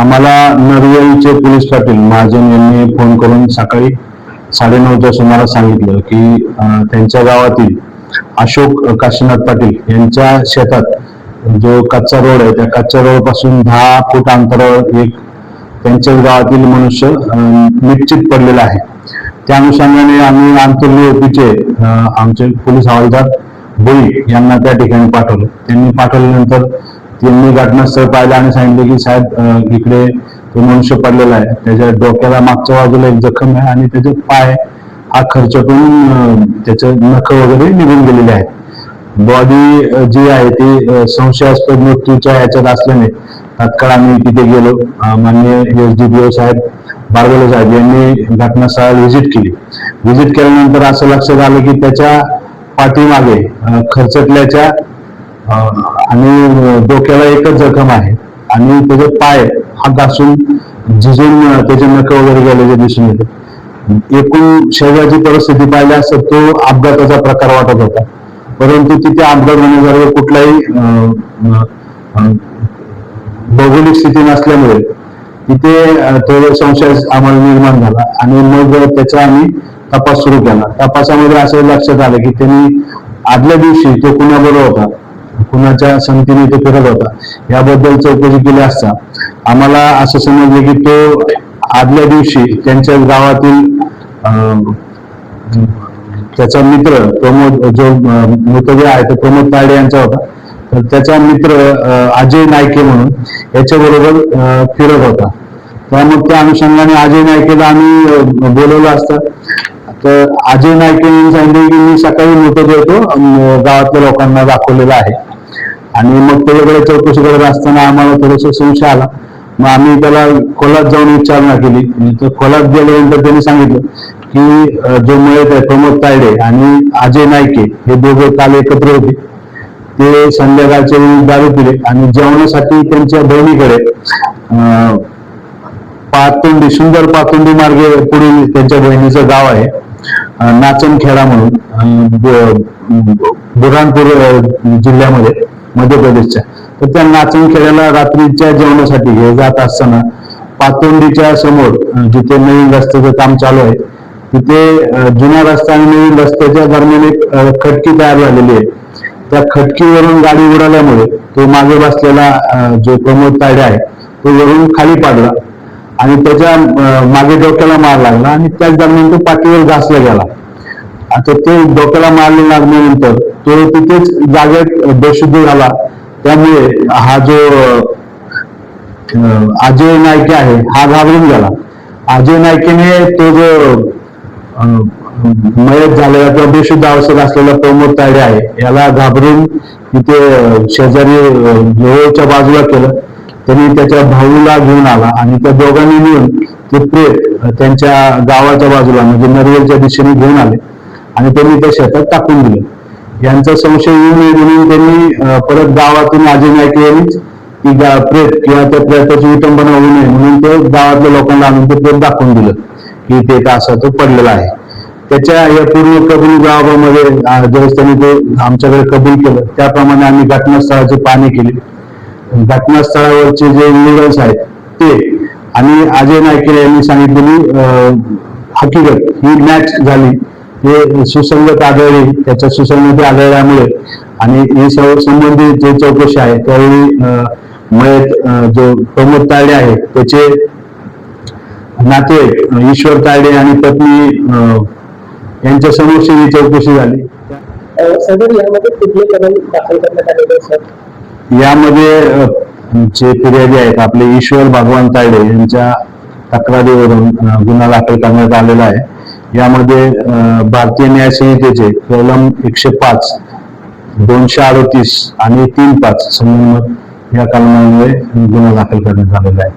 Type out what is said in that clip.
आम्हाला नरवेलचे पोलीस पाटील महाजन यांनी फोन करून सकाळी 9:30च्या सुमारास सांगितलं की त्यांच्या गावातील अशोक काशीनाथ पाटील यांच्या शेतात जो कच्चा रोड आहे त्या कच्च्या रोड पासून 10 फूट अंतरावर एक त्यांच्याच गावातील मनुष्य निश्चित पडलेला आहे. त्या अनुषंगाने आम्ही आंतरली ओपीचे आमचे पोलीस हवालदार भोई यांना त्या ठिकाणी पाठवलं. त्यांनी पाठवल्यानंतर त्यांनी घटनास्थळ पाहिलं आणि सांगितलं की साहेब इकडे तो मनुष्य पडलेला आहे, त्याच्या डोक्याला मागच्या बाजूला एक जखम आहे आणि त्याचे पाय हा खर्चटून त्याचे नख वगैरे निघून गेलेले आहेत. बॉडी जी आहे ती संशयास्पद मृत्यूच्या याच्यात असल्याने तात्काळ आम्ही तिथे गेलो. माननीय SDPO साहेब बारगोले साहेब यांनी घटनास्थळाला व्हिजिट केली. व्हिजिट केल्यानंतर असं लक्षात आलं की त्याच्या पाठीमागे खर्चटल्याच्या आणि डोक्याला एकच जखम आहे आणि त्याचे पाय हा घासून झिजून त्याचे नख वगैरे गेलेले दिसून येते. एकूण शरीराची परिस्थिती पाहिली असता तो अपघाताचा प्रकार वाटत होता, परंतु तिथे अपघात होण्यासारखं कुठलाही भौगोलिक स्थिती नसल्यामुळे तिथे तो संशय आम्हाला निर्माण झाला आणि मग त्याचा आम्ही तपास सुरू केला. तपासामध्ये असं लक्षात आलं की त्यांनी आदल्या दिवशी तो कुणाबरोबर होता, कुणाच्या संगतीने तो फिरत होता याबद्दल चौकशी केली असता आम्हाला असं समजलं की तो आदल्या दिवशी त्यांच्या गावातील त्याचा मित्र प्रमोद, जो मृतदेह आहे तो प्रमोद तायडे यांचा होता, तर त्याचा मित्र अजय नायके म्हणून याच्याबरोबर फिरत होता. त्यामुळे त्या अनुषंगाने अजय नायकेला आम्ही बोलवलं असतं. तर अजय नायके यांनी सांगितलं की मी सकाळी मृतदेह तो गावातल्या लोकांना दाखवलेला आहे आणि मग त्याच्याकडे चौकशी करत असताना आम्हाला थोडंसं संशय आला. मग आम्ही त्याला खोलात जाऊन विचारणा केली. तर खोलात गेल्यानंतर त्यांनी सांगितलं की जो मयत आहे प्रमोद तायडे आणि अजय नायके हे दोघे काल एकत्र होते. ते संध्याकाळच्या वेळी दारू पिले आणि जेवणासाठी त्यांच्या बहिणीकडे पातोंडी, सुंदर पातोंडी मार्गे पुढील त्यांच्या बहिणीचं गाव आहे नाचनखेडा म्हणून, बुरहानपूर जिल्ह्यामध्ये मध्य प्रदेशच्या. तर त्या नाचनखेड्याला रात्रीच्या जेवणासाठी हे जात असताना पातोंडीच्या समोर जिथे नवीन रस्त्याचं काम चालू आहे तिथे जुन्या रस्ता आणि नवीन रस्त्याच्या दरम्यान एक खटकी तयार झालेली आहे. त्या खटकीवरून गाडी उडाल्यामुळे तो मागे बसलेला जो प्रमोद तायडे आहे तो वरून खाली पडला आणि त्याच्या मागे डोक्याला मार लागला आणि त्याच दरम्यान तो पाठीवर घासला गेला. आता तो डोक्याला मारले लागल्यानंतर तो तिथेच जागेत बेशुद्ध झाला. त्यामुळे हा जो अजय नायके आहे हा घाबरून गेला. अजय नायकेने तो जो मयत झालेला किंवा बेशुद्ध अवस्थेत असलेला प्रमोद तायडे आहे याला घाबरून तिथे शेजारी जवळच्या बाजूला केलं. त्यांनी त्याच्या भाऊला घेऊन आला आणि त्या दोघांनी मिळून ते प्रेत त्यांच्या गावाच्या बाजूला म्हणजे नरवेलच्या दिशेने घेऊन आले आणि त्यांनी त्या शेतात टाकून दिलं. यांचा संशय येऊ नये म्हणून त्यांनी परत गावातून अजय नायके यांनीच ती प्रेत किंवा त्या प्रेताची विटंबना होऊ नये म्हणून ते गावातल्या लोकांना आणून ते प्रेत दाखवून दिलं की ते असा तो पडलेला आहे. त्याच्या या पूर्ण कबुली जबाबामध्ये ज्यावेळेस त्यांनी ते आमच्याकडे कबूल केलं त्याप्रमाणे आम्ही घटनास्थळाची पाहणी केली. घटनास्थळावरचे जे इव्हिडन्स आहेत ते आणि अजय नायके यांनी सांगितलेली हकीकत ही मॅच झाली, हे सुसंगत आढळली. त्याच्या सुसंगती आढळल्यामुळे आणि ही संबंधित जे चौकशी आहे त्यावेळी मयत जो प्रमोद तायडे आहे त्याचे नातेवाईक ईश्वर तायडे आणि पत्नी यांच्या समोरची ही चौकशी झाली. यामध्ये जे फिर्यादी आहेत आपले ईश्वर भगवान तायडे यांच्या तक्रारीवरून गुन्हा दाखल करण्यात आलेला आहे. यामध्ये भारतीय न्याय संहितेचे कलम 105, 238 आणि 3.5 संबंध या कलमांमुळे गुन्हा दाखल करण्यात आलेला आहे.